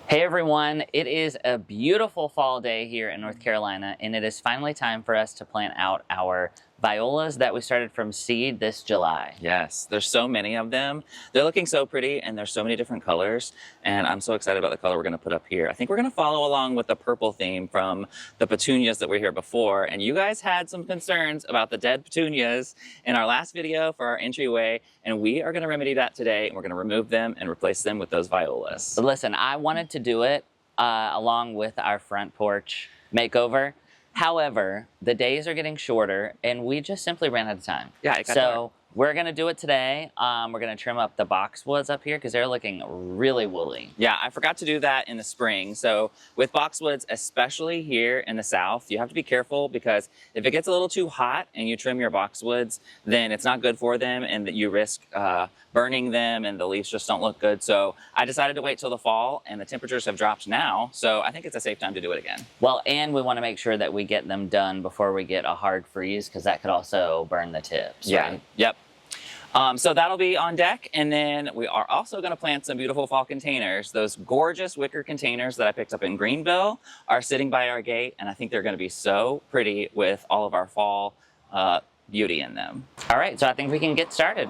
Hey everyone, it is a beautiful fall day here in North Carolina, and it is finally time for us to plant out our violas that we started from seed this July. Yes, there's so many of them. They're looking so pretty and there's so many different colors, and I'm so excited about the color we're going to put up here. I think we're going to follow along with the purple theme from the petunias that were here before, and you guys had some concerns about the dead petunias in our last video for our entryway, and we are going to remedy that today, and we're going to remove them and replace them with those violas. But listen, I wanted to do it along with our front porch makeover. However, the days are getting shorter and we just simply ran out of time. Yeah, it got dark. We're gonna do it today. We're gonna trim up the boxwoods up here because they're looking really woolly. Yeah, I forgot to do that in the spring. So with boxwoods, especially here in the South, you have to be careful because if it gets a little too hot and you trim your boxwoods, then it's not good for them and that you risk burning them and the leaves just don't look good. So I decided to wait till the fall, and the temperatures have dropped now. So I think it's a safe time to do it again. Well, and we wanna make sure that we get them done before we get a hard freeze because that could also burn the tips, Yeah, right? yep. So that'll be on deck, and then we are also going to plant some beautiful fall containers. Those gorgeous wicker containers that I picked up in Greenville are sitting by our gate, and I think they're going to be so pretty with all of our fall beauty in them. All right, so I think we can get started.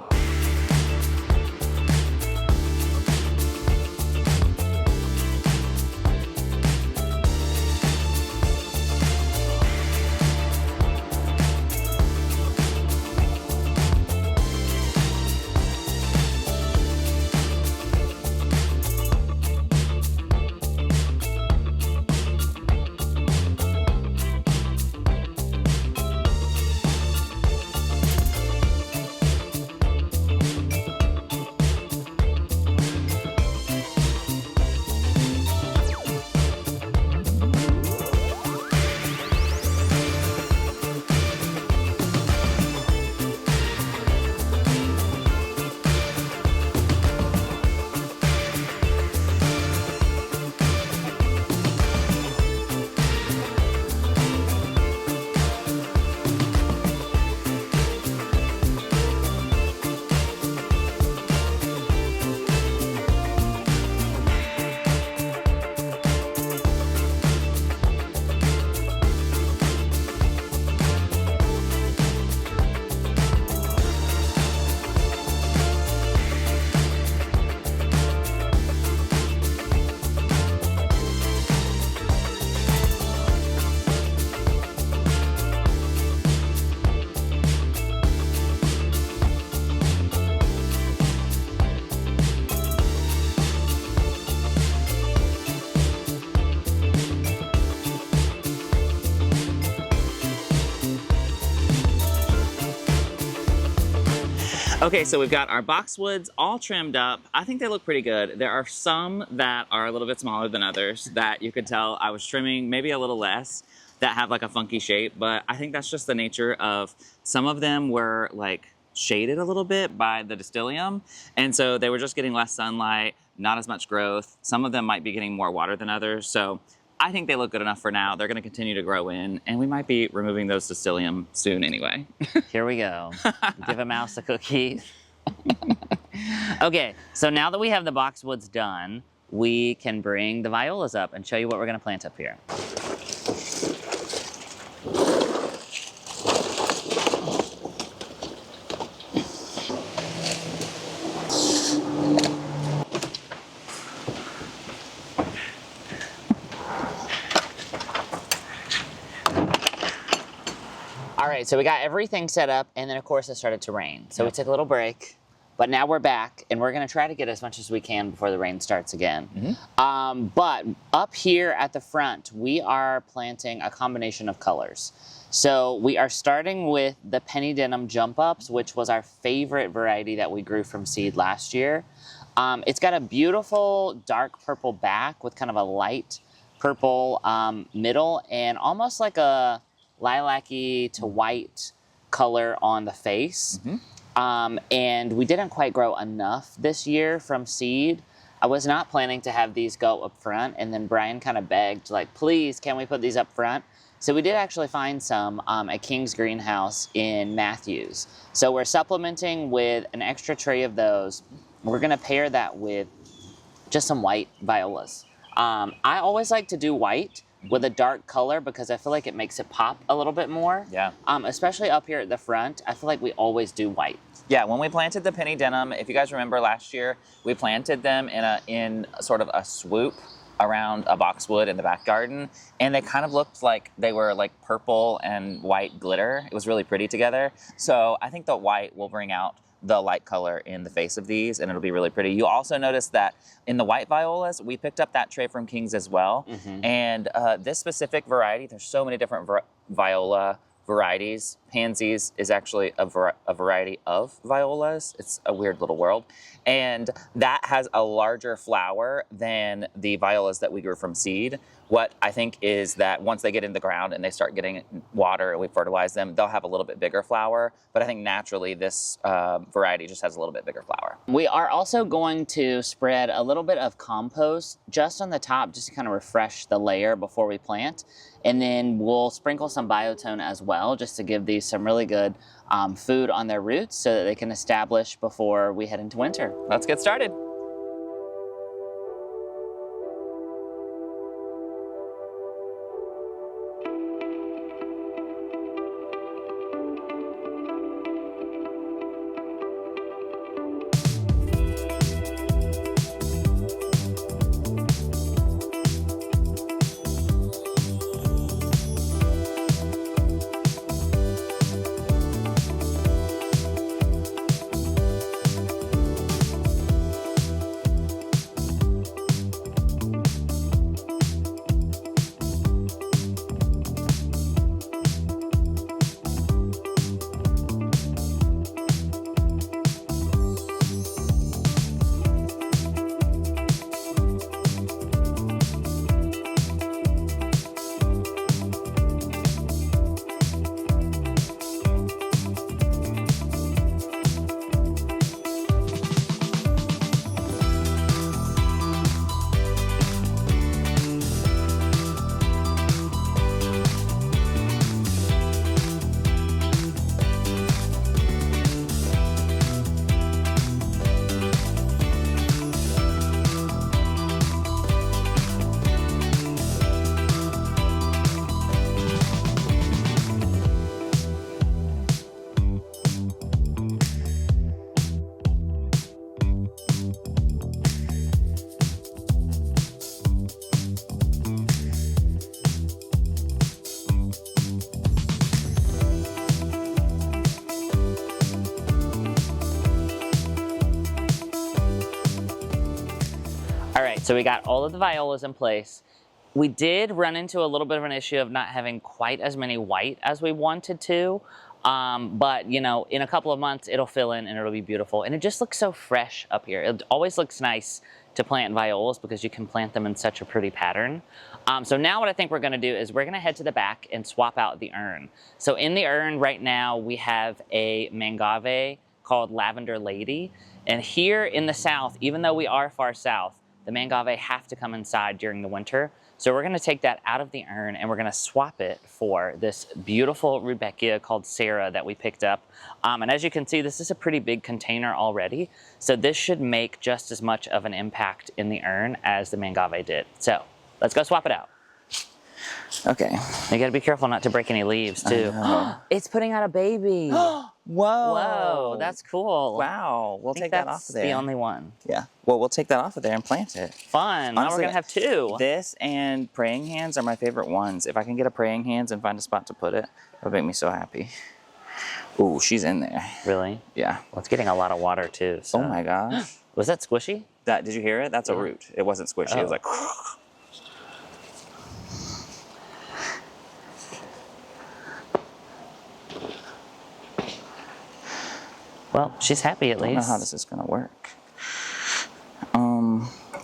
Okay, so we've got our boxwoods all trimmed up. I think they look pretty good. There are some that are a little bit smaller than others that you could tell I was trimming maybe a little less, that have like a funky shape, but I think that's just the nature of some of them were like shaded a little bit by the distilleum, and so they were just getting less sunlight, not as much growth. Some of them might be getting more water than others, so I think they look good enough for now. They're going to continue to grow in, and we might be removing those distilleum soon anyway. Here we go. Give a mouse a cookie. Okay, so now that we have the boxwoods done, we can bring the violas up and show you what we're going to plant up here. All right, so we got everything set up, and then of course it started to rain. So we took a little break, but now we're back, and we're gonna try to get as much as we can before the rain starts again. But up here at the front, we are planting a combination of colors. So we are starting with the penny denim jump ups, which was our favorite variety that we grew from seed last year. It's got a beautiful dark purple back with kind of a light purple middle and almost like a lilac-y to white color on the face. And we didn't quite grow enough this year from seed. I was not planning to have these go up front, and then Brian kind of begged, like, please, can we put these up front? So we did actually find some at King's Greenhouse in Matthews. So we're supplementing with an extra tray of those. We're gonna pair that with just some white violas. I always like to do white with a dark color because I feel like it makes it pop a little bit more. Yeah. Especially up here at the front, I feel like we always do white. Yeah, when we planted the penny denim, if you guys remember last year, we planted them in sort of a swoop around a boxwood in the back garden, and they kind of looked like they were like purple and white glitter. It was really pretty together. So I think the white will bring out the light color in the face of these, and it'll be really pretty. You also notice that in the white violas, we picked up that tray from King's as well. And this specific variety, there's so many different viola varieties. Pansies is actually a variety of violas. It's a weird little world. And that has a larger flower than the violas that we grew from seed. What I think is that once they get in the ground and they start getting water and we fertilize them, they'll have a little bit bigger flower. But I think naturally this variety just has a little bit bigger flower. We are also going to spread a little bit of compost just on the top, just to kind of refresh the layer before we plant. And then we'll sprinkle some biotone as well, just to give these some really good food on their roots so that they can establish before we head into winter. Let's get started. All right, so we got all of the violas in place. We did run into a little bit of an issue of not having quite as many white as we wanted to, but you know, in a couple of months it'll fill in and it'll be beautiful. And it just looks so fresh up here. It always looks nice to plant violas because you can plant them in such a pretty pattern. So now what I think we're gonna do is we're gonna head to the back and swap out the urn. So in the urn right now we have a mangave called Lavender Lady. And here in the south, even though we are far south, the mangave have to come inside during the winter. So we're gonna take that out of the urn and we're gonna swap it for this beautiful Rudbeckia called Sarah that we picked up. And as you can see, this is a pretty big container already. So this should make just as much of an impact in the urn as the mangave did. So let's go swap it out. Okay. You gotta be careful not to break any leaves too. It's putting out a baby. Whoa. Whoa, that's cool. Wow. We'll take that off of there. The only one. Yeah. Well, we'll take that off of there and plant it. Fun. Now we're gonna have two. This and praying hands are my favorite ones. If I can get a praying hands and find a spot to put it, that'll make me so happy. Ooh, she's in there. Really? Yeah. Well, it's getting a lot of water too. So. Oh my gosh. Was that squishy? Did you hear it? That's a root. It wasn't squishy. It was like. Well, she's happy at least. I don't know how this is gonna work.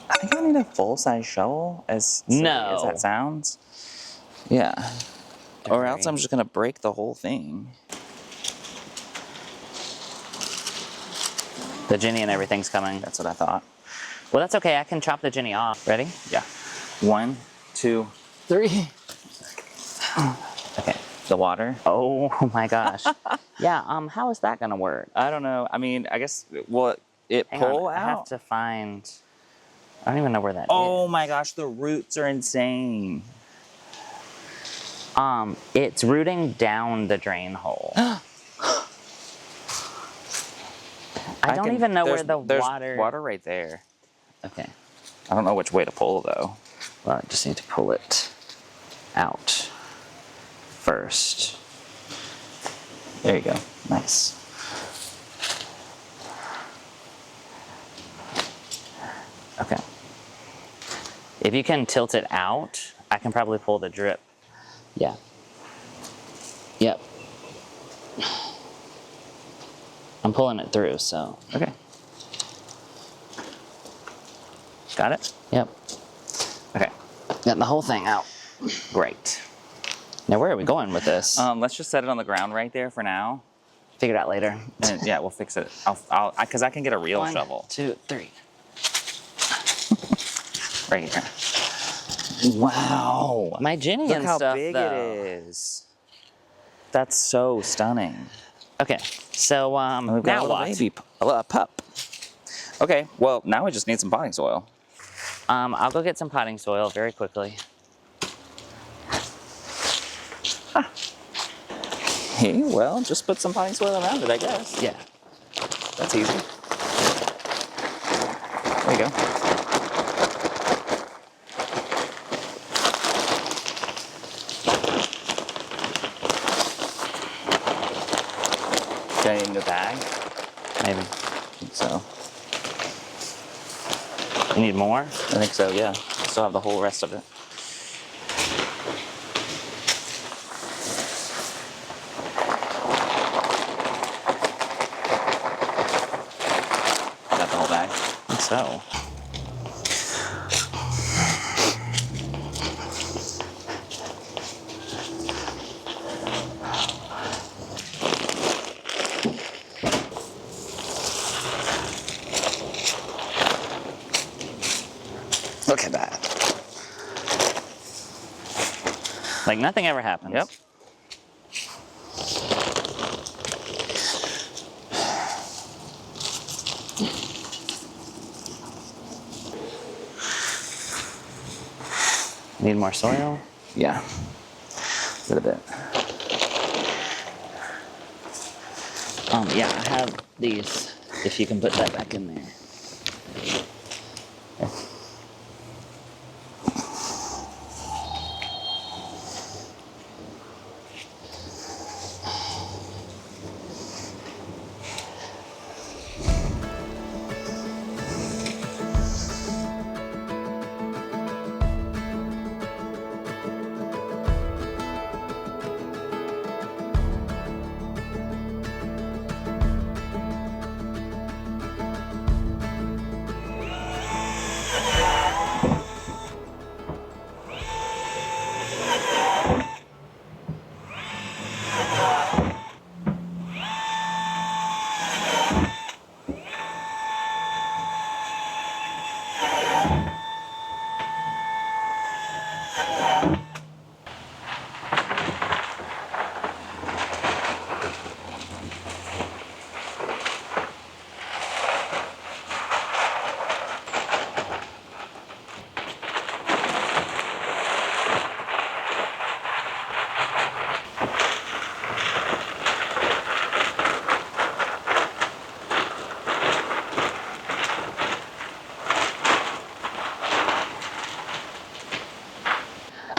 I think I need a full-size shovel, as silly as that sounds. Yeah. Or else I'm just gonna break the whole thing. The Jenny and everything's coming. That's what I thought. Well, that's okay. I can chop the Jenny off. Ready? Yeah. 1, 2, 3. Okay. The water. Oh my gosh. Yeah. How is that gonna work? I don't know. I mean, I guess will it Hang pull on. out? I have to find. I don't even know where that Oh my gosh, the roots are insane. It's rooting down the drain hole. I don't even know where there's water... water right there. Okay. I don't know which way to pull though. Well, I just need to pull it out first. There you go. Nice. Okay. If you can tilt it out, I can probably pull the drip. Yeah. Yep. I'm pulling it through, so. Okay. Got it? Yep. Okay. Got the whole thing out. Great. Now, where are we going with this? Let's just set it on the ground right there for now. Figure it out later. And yeah, we'll fix it. Because I can get a real shovel. 1, 2, 3. Right here. Wow. My Jenny Look and how stuff, big though. it is. That's so stunning. Okay, so And we've got now a little what? baby pup. Okay, well, now we just need some potting soil. I'll go get some potting soil very quickly. Okay, well, just put some potting soil around it, I guess. Yeah. That's easy. There you go. Do I need a new bag? Maybe. I think so. You need more? I think so, yeah. Still have the whole rest of it. Got the whole bag. I think so. Look at that. Like nothing ever happens. Yep. Need more soil? Yeah. A little bit. Yeah, I have these. If you can put that back in there.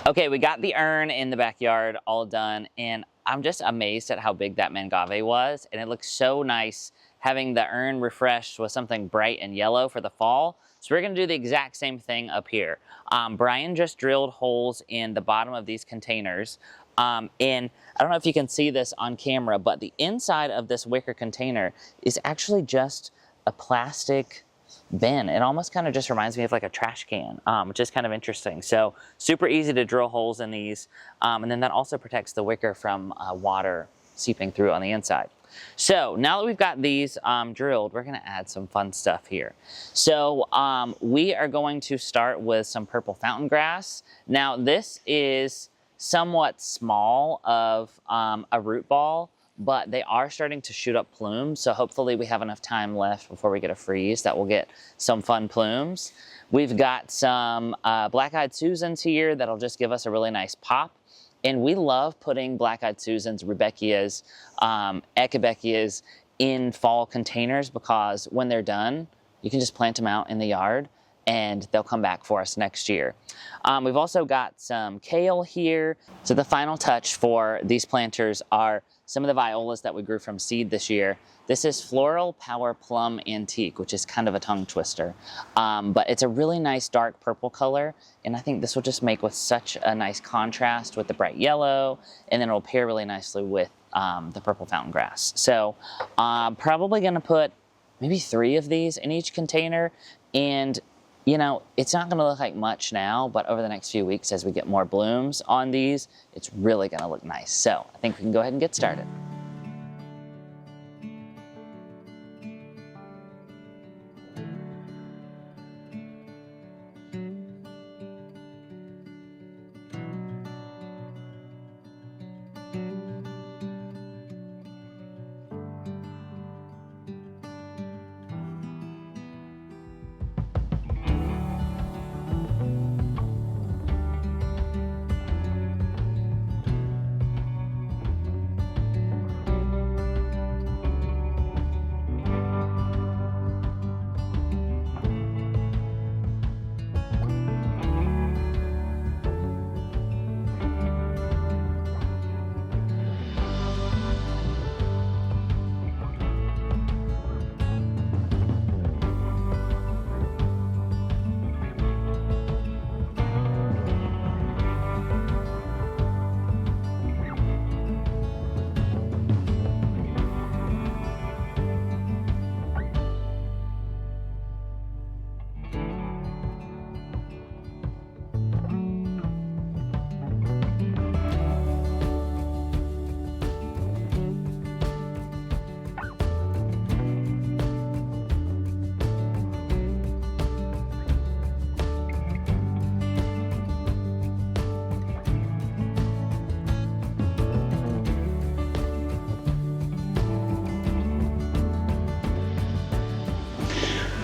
Okay, we got the urn in the backyard all done, and I'm just amazed at how big that mangave was, and it looks so nice having the urn refreshed with something bright and yellow for the fall. So we're gonna do the exact same thing up here. Brian just drilled holes in the bottom of these containers, and I don't know if you can see this on camera, but the inside of this wicker container is actually just a plastic bin. It almost kind of just reminds me of like a trash can, which is kind of interesting. So super easy to drill holes in these. And then that also protects the wicker from water seeping through on the inside. So now that we've got these drilled, we're gonna add some fun stuff here. So we are going to start with some purple fountain grass. Now this is somewhat small of a root ball, but they are starting to shoot up plumes. So hopefully we have enough time left before we get a freeze that we'll get some fun plumes. We've got some black-eyed Susans here that'll just give us a really nice pop. And we love putting black-eyed Susans, Rudbeckias, Echinacea in fall containers because when they're done, you can just plant them out in the yard and they'll come back for us next year. We've also got some kale here. So the final touch for these planters are some of the violas that we grew from seed this year. This is Floral Power Plum Antique, which is kind of a tongue twister. But it's a really nice dark purple color, and I think this will just make with such a nice contrast with the bright yellow, and then it'll pair really nicely with the purple fountain grass. So I'm probably gonna put maybe 3 of these in each container, and you know, it's not gonna look like much now, but over the next few weeks as we get more blooms on these, it's really gonna look nice. So I think we can go ahead and get started.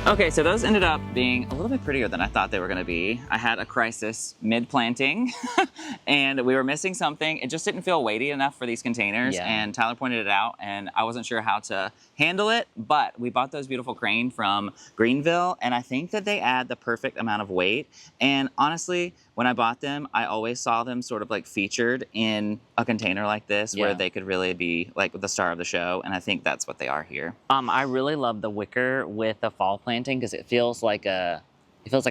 Okay, so those ended up being a little bit prettier than I thought they were gonna be. I had a crisis mid-planting and we were missing something. It just didn't feel weighty enough for these containers, and Tyler pointed it out and I wasn't sure how to handle it, but we bought those beautiful crane from Greenville and I think that they add the perfect amount of weight. And honestly, when I bought them, I always saw them sort of like featured in a container like this where they could really be like the star of the show, and I think that's what they are here. I really love the wicker with the fall planting because it feels like a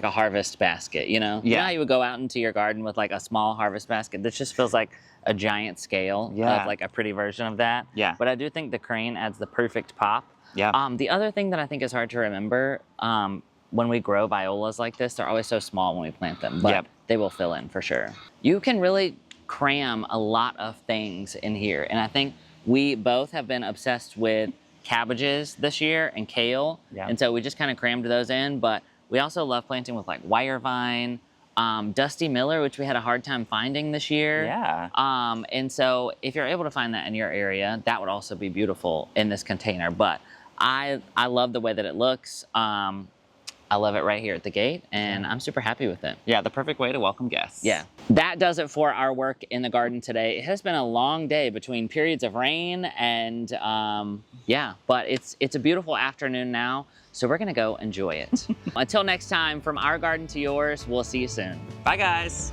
harvest basket, you know? Yeah. You know how you would go out into your garden with like a small harvest basket? This just feels like a giant scale of like a pretty version of that. Yeah. But I do think the crane adds the perfect pop. Yeah. The other thing that I think is hard to remember, when we grow violas like this, they're always so small when we plant them, but they will fill in for sure. You can really cram a lot of things in here, and I think we both have been obsessed with cabbages this year and kale, and so we just kind of crammed those in, but we also love planting with like wire vine, Dusty Miller, which we had a hard time finding this year. And so if you're able to find that in your area, that would also be beautiful in this container. But I love the way that it looks. I love it right here at the gate, and I'm super happy with it. Yeah, the perfect way to welcome guests. Yeah. That does it for our work in the garden today. It has been a long day between periods of rain and yeah, but it's a beautiful afternoon now, so we're gonna go enjoy it. Until next time, from our garden to yours, we'll see you soon. Bye, guys.